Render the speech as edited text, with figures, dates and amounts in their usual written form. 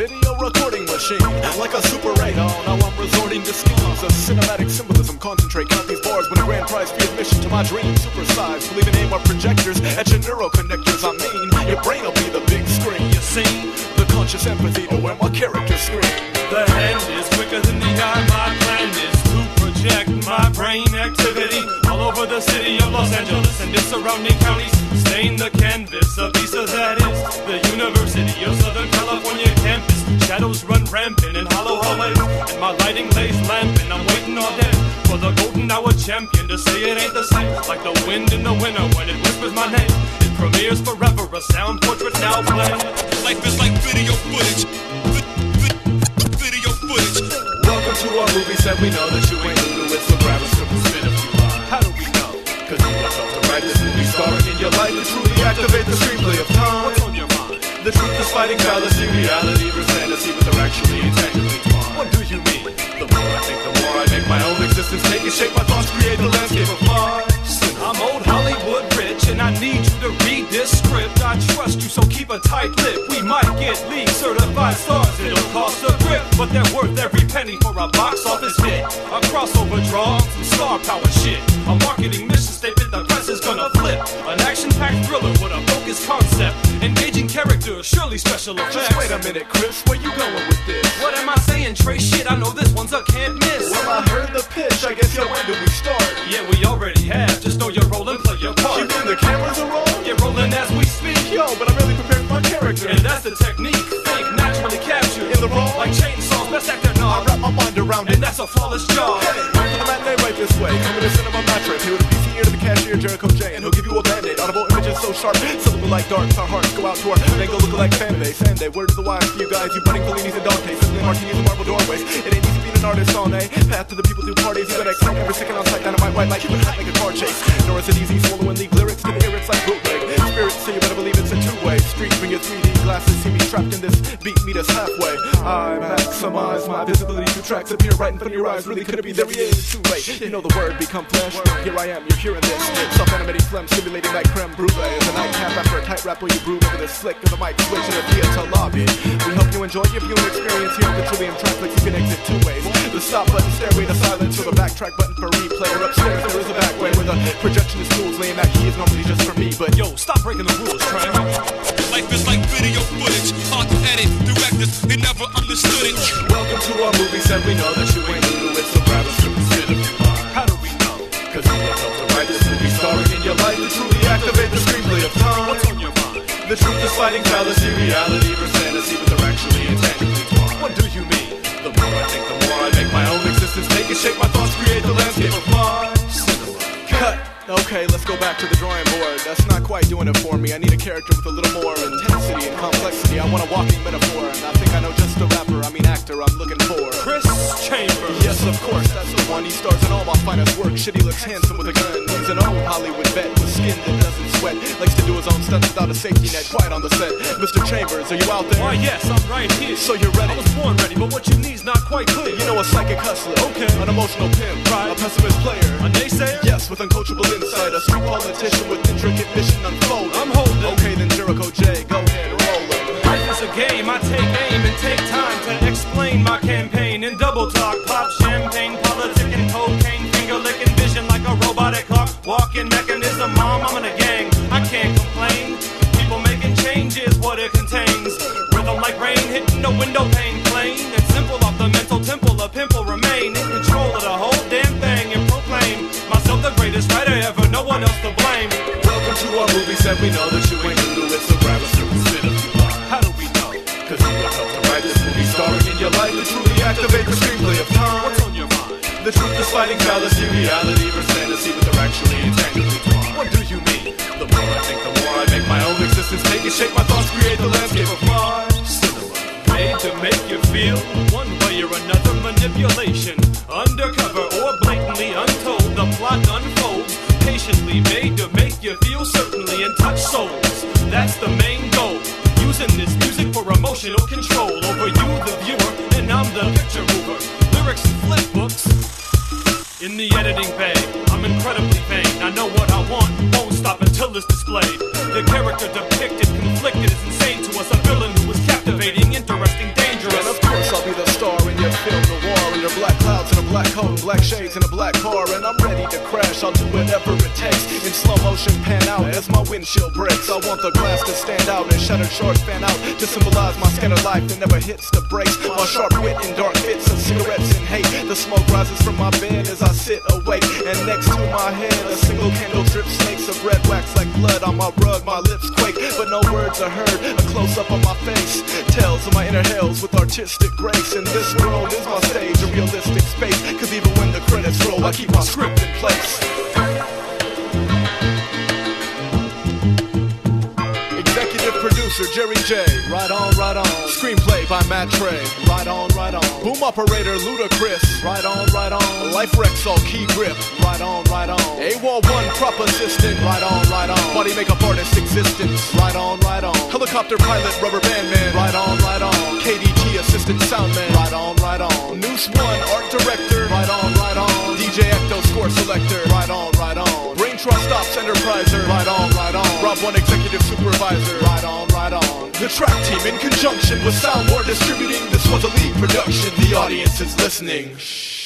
video recording machine. Like a Super 8, now I'm resorting to schemes of cinematic symbolism. Concentrate, count these bars, win a grand prize fee admission to my dream. Supersize, believe in aim or projectors at your neuroconnectors. I mean, your brain will be the big screen. You see, the conscious empathy to where my character scream. The hand is quicker than the eye. My plan is to project my brain activity all over the city of Los Angeles and its surrounding counties. Stain the canvas, a piece of that is the University of Southern California campus. Shadows run rampant in hollow hallways, and my lighting lays lamping. I'm waiting all day for the golden hour champion to say it ain't the same. Like the wind in the winter when it whispers my name. It premieres forever, a sound portrait now playing. Life is like video footage. Video footage. Welcome to our movie set. We know that you ain't new to it, so grab a script and spin a few lines. How do we know? Cause you have helped to write this movie starring in your life to truly activate the screenplay of time. What's on your mind? The truth is fighting fallacy, reality versus fantasy, but they're actually intangibly twined. What do you mean? The more I think, the more I make my own existence take and shape my thoughts, create the landscape of mine. I'm old Hollywood rich, and I need you to read this script. I trust you, so keep a tight lip. We might get league certified stars, it'll cost a grip, but they're worth every penny for a box office hit. A crossover draw, some star power shit. A marketing mission statement the press is gonna flip. An action-packed thriller with a focused concept. Engaging characters, surely special effects. Just wait a minute, Chris, where you going with this? What am I saying, Trey? Shit, I know this one's a can't miss. Well, I heard the pitch, I guess, yo, when do we start? Yeah, we already have, just know you're rolling, play your part. You mean the cameras are rolling? You're rolling as we speak. Yo, but I'm really prepared for my character. And that's the technique, fake, naturally captured. In the role? Like chainsaws, best actor, no. I wrap my mind around it. And that's a flawless job. Hey, come to the matinee right this way. Come to the cinema mattress. Here with a PC ear to the cashier, Jericho J. And he'll give you a band-aid. Audible images so sharp, syllable like darts. Our hearts go out to our mango look-alike fan base. And they word to the wise for you guys. You budding Fellinis and Dantes. Suddenly martinis and marble doorways. It ain't easy being an artist all day. Path to the people through parties. You gotta excite every second on sight. Dynamite white light. Keep it hot like a car chase. Nor is it easy swallowing league lyrics to the ear. It's like bootleg. Spirits, so you better believe it's a two-way street. Bring your 3D glasses. See me trapped in this beat. Meet us halfway. I maximize my visibility. Two tracks appear right in front of your eyes. Really could it be? There he is. It's too late. You know the word become flesh. Here I am. You're hearing this. Self-animating phlegm stimulating like creme brulee. As a nightcap after a tight rap where you brood over the slick of the mic switch and a theater lobby. We hope you enjoy your viewing experience here on the Trillium Traffic. You can exit two ways. The stop button, stairway to silence, or the backtrack button for replay. Or upstairs there is a back way where the projection is tools. Laying that key is normally just for me, but Yo, stop breaking the rules, Trey. Life is like video footage. Hard to edit. Directors, they never understood it. welcome to our movie set. We know that you ain't new to it, so grab a script and spin a few lines. How do we know? Cause you have helped to write this movie starring in your life to truly activate the screenplay of time. What's on your mind? The truth is fighting fallacy, reality versus fantasy, but they're actually intangibly twined. What do you mean? The more I think, the more I make my own existence take and shape my thoughts, create the landscape of mine. Cut. Okay, let's go back to the drawing board. That's not quite doing it for me. I need a character with a little more intensity and complexity. I want a walking metaphor, and I think I know just the rapper, I mean actor I'm looking for. Chris Chambers. Yes, of course, that's the one. He stars in all my finest work. Shit, he looks handsome with a gun. He's an old Hollywood vet with skin that doesn't sweat. Likes to do his own stunts without a safety net. Quiet on the set. Mr. Chambers, are you out there? Why, yes, I'm right here. So you're ready? I was born ready, but what you need's not quite clear. You know, a psychic hustler. Okay. An emotional pimp. Right. A pessimist player. A naysayer? Yes, with uncoachable insight. A street politician with intricate mission unfolding. I'm holding. Okay, then Jericho J, go ahead, roll it. Life is a game, I take aim and take time to explain my campaign. In double talk, pop champagne, politicking, cocaine, finger licking, vision like a robotic clock. Walking mechanism, mom, I'm in a gang, I can't complain. People making changes, what it contains. Rhythm like rain, hitting the window pane. Plain and simple off the mental temple, a pimple remain. In control of the whole damn thing and proclaim myself the greatest writer ever, no one else to blame. Welcome to our movie set. We know that you ain't new to it, so grab a script and spin a few lines. How do we know? Cause you have helped to write this movie starring in your life to truly activate the screenplay of time. What's on your mind? The truth is fighting fallacy, reality versus fantasy, but they're actually intangibly twined. What do you mean? The more I think, the more I make my own existence take and shape my thoughts, create the landscape of mine. Made to make you feel one way or another. Manipulation, undercover or blatantly untold. The plot unfolds patiently, made to make you feel certainly and touch souls. That's the main goal. Using this music for emotional control over you, the viewer, and I'm the picture mover. Lyrics and flip books in the editing bay. I'm incredibly vain. I know what I want, won't stop until it's displayed. The character depicted, conflicted, is insane to us. A villain who is captivating, interesting, dangerous. clouds in a black coat and black shades in a black car, and I'm ready to crash. I'll do whatever it takes. In slow motion, pan out as my windshield breaks. I want the glass to stand out and shattered shards fan out to symbolize my scattered life that never hits the brakes. My sharp wit and dark fits of cigarettes and hate. The smoke rises from my bed as I sit awake, and next to my head a single candle drips snakes of red wax like blood on my rug. My lips quake, but no words are heard. A close-up on my face tells of my inner hells with artistic grace. And this world is my stage, a realistic space, cause even when the credits roll, I keep my script in place. Executive producer Jerry J. Right on, right on. Screenplay by Matt Trey. Right on, right on. Boom operator Ludacris. Right on, right on. Life Rexall key grip. Right on, right on. AWOL 1 prop assistant. Right on, right on. Body makeup artist existence. Right on, right on. Helicopter pilot rubber band man. Right on, right on. KDT assistant sound man. Right on, right on. Noose 1 art director. Right on, right on. DJ Ecto score selector. Right on, right on. Brain Trust Ops enterpriser. Right on, right on. Rob 1 executive supervisor. Right on, right on. The track team in conjunction with Soundboard distributing. This was a league production. The audience is listening. Shh.